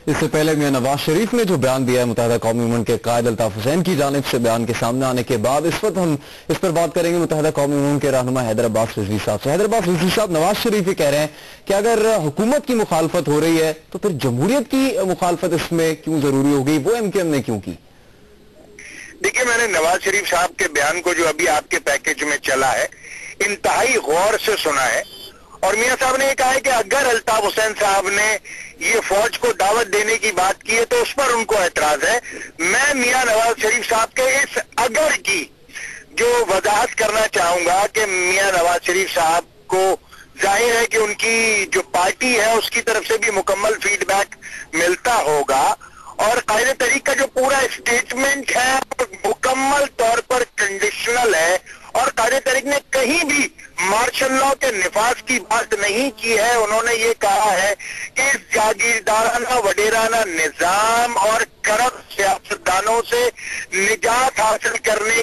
इससे पहले मियां नवाज शरीफ ने जो बयान दिया है मुत्तहिदा कौमी मूवमेंट के कायद अल्ताफ हुसैन की जानिब से बयान के सामने आने के बाद इस वक्त हम इस पर बात करेंगे मुत्तहिदा कौमी मूवमेंट के रहनुमा हैदर अब्बास रिजवी साहब से। हैदर अब्बास रिजवी साहब, नवाज शरीफ ये कह रहे हैं कि अगर हुकूमत की मुखालफत हो रही है तो फिर जमहूरियत की मुखालफत इसमें क्यों जरूरी हो गई, वो एमक्यूएम ने क्यों की? देखिए, मैंने नवाज शरीफ साहब के बयान को जो अभी आपके पैकेज में चला है इंतहाई गौर से सुना है और मियां साहब ने कहा है कि अगर अल्ताफ हुसैन साहब ने ये फौज को दावत देने की बात की है तो उस पर उनको एतराज है। मैं मियां नवाज शरीफ साहब के इस अगर की जो वजाहत करना चाहूंगा कि मियां नवाज शरीफ साहब को जाहिर है कि उनकी जो पार्टी है उसकी तरफ से भी मुकम्मल फीडबैक मिलता होगा और कायदे तहरीक का जो पूरा स्टेटमेंट है मुकम्मल तौर पर कंडीशनल है और कायदे तहरीक ने कहीं भी मार्शल लॉ के निफाज की बात नहीं की है। उन्होंने ये कहा है कि इस जागीरदाराना वडेराना निजाम और करप्ट सियासतदानों से निजात हासिल करने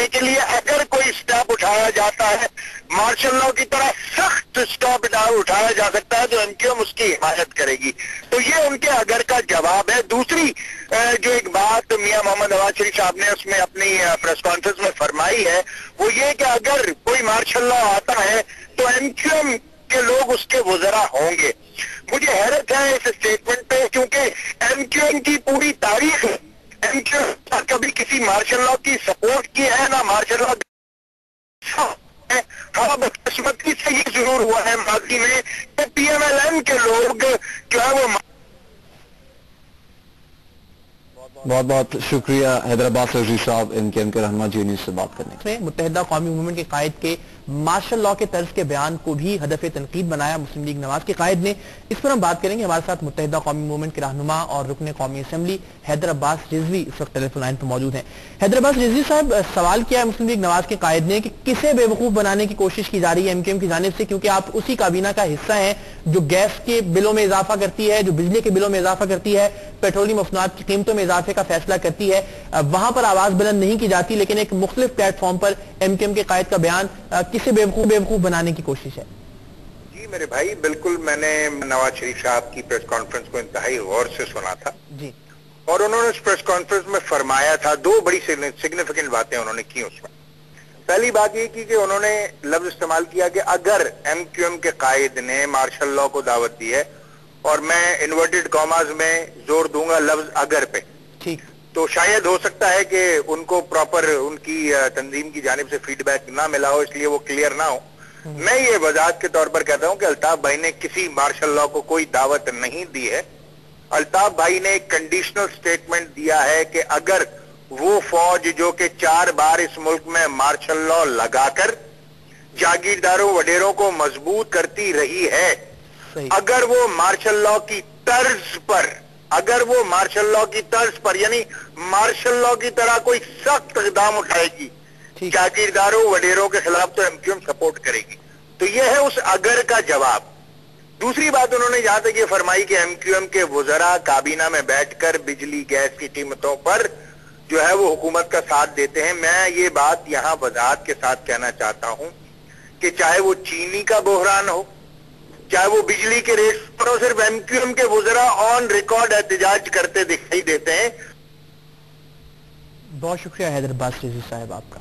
के लिए अगर कोई स्टेप उठाया जाता है मार्शल लॉ की तरह सख्त स्टेप उठाया जा सकता है तो एमक्यूएम उसकी हिमायत करेगी। तो ये उनके अगर का जवाब है। दूसरी जो एक बात मियां मोहम्मद नवाज शरीफ साहब ने उसमें अपनी प्रेस कॉन्फ्रेंस में फरमाई है वो ये कि अगर कोई मार्शल लॉ आता है तो एमक्यूएम के लोग उसके वज़रा होंगे। मुझे हैरत है इस स्टेटमेंट पे क्योंकि एमक्यूएम की पूरी तारीख एमक्यूएम कभी किसी मार्शल लॉ की सपोर्ट की है ना मार्शल लॉ। हाँ, बदकिस्मती से ये जरूर हुआ है माजी में कि पीएमएलएन के लोग जो है वो। बहुत बहुत शुक्रिया हैदर अब्बास रिजवी साहब एमक्यूएम के रहनुमा जी न्यूज़ से बात करने के लिए। मुत्तहिदा कौमी मूवमेंट के कायद के मार्शल लॉ के तर्ज के बयान को भी हदफ तनकीद बनाया मुस्लिम लीग नवाज के कायद ने। इस पर हम बात करेंगे। हमारे साथ मुत्तहिदा कौमी मूवमेंट के रहनुमा और रुकन कौमी असेंबली हैदर अब्बास रिजवी इस वक्त टेलीफोन लाइन पर मौजूद हैं। हैदर अब्बास रिजवी साहब, सवाल किया है मुस्लिम लीग नवाज के कायद ने कि किसे बेवकूफ बनाने की कोशिश की जा रही है एमक्यूएम की जानिब से, क्योंकि आप उसी काबीना का हिस्सा हैं जो गैस के बिलों में इजाफा करती है, जो बिजली के बिलों में इजाफा करती है, पेट्रोलियम मसनूआत की कीमतों में इजाफे का फैसला करती है। वहां पर आवाज बुलंद नहीं की जाती, लेकिन एक मुख्तलिफ प्लेटफॉर्म पर एमक्यूएम के कायद का बयान किसे बेवकूफ बनाने की कोशिश है? जी मेरे भाई, बिल्कुल मैंने नवाज शरीफ साहब की प्रेस कॉन्फ्रेंस को इंतहाई गौर से सुना था जी और उन्होंने उस प्रेस कॉन्फ्रेंस में फरमाया था दो बड़ी सिग्निफिकेंट बातें उन्होंने की उसमें। पहली बात ये की कि उन्होंने लफ्ज इस्तेमाल किया कि अगर एमक्यूएम के कायद ने मार्शल लॉ को दावत दी है और मैं इन्वर्टेड कॉमास में जोर दूंगा लफ्ज अगर पे, ठीक, तो शायद हो सकता है कि उनको प्रॉपर उनकी तंजीम की जानिब से फीडबैक ना मिला हो इसलिए वो क्लियर ना हो। मैं ये वजाहत के तौर पर कहता हूं कि अल्ताफ भाई ने किसी मार्शल लॉ को कोई दावत नहीं दी है। अल्ताफ भाई ने एक कंडीशनल स्टेटमेंट दिया है कि अगर वो फौज जो कि 4 बार इस मुल्क में मार्शल लॉ लगाकर जागीरदारों वडेरों को मजबूत करती रही है, अगर वो मार्शल लॉ की तर्ज पर यानी मार्शल लॉ की तरह कोई सख्त इकदाम उठाएगी जागीरदारों वडेरों के खिलाफ तो एमक्यूएम सपोर्ट करेगी। तो यह है उस अगर का जवाब। दूसरी बात उन्होंने जहां तक ये फरमाई कि एमक्यूएम के वज़रा काबीना में बैठकर बिजली गैस की कीमतों पर जो है वो हुकूमत का साथ देते हैं। मैं ये बात यहां वजाहत के साथ कहना चाहता हूं कि चाहे वो चीनी का बहरान हो, चाहे वो बिजली के रेट पर हो, सिर्फ एमक्यूएम के वज़रा ऑन रिकॉर्ड एहतजाज करते दिखाई देते हैं। बहुत शुक्रिया हैदर अब्बास रिजवी साहब आपका।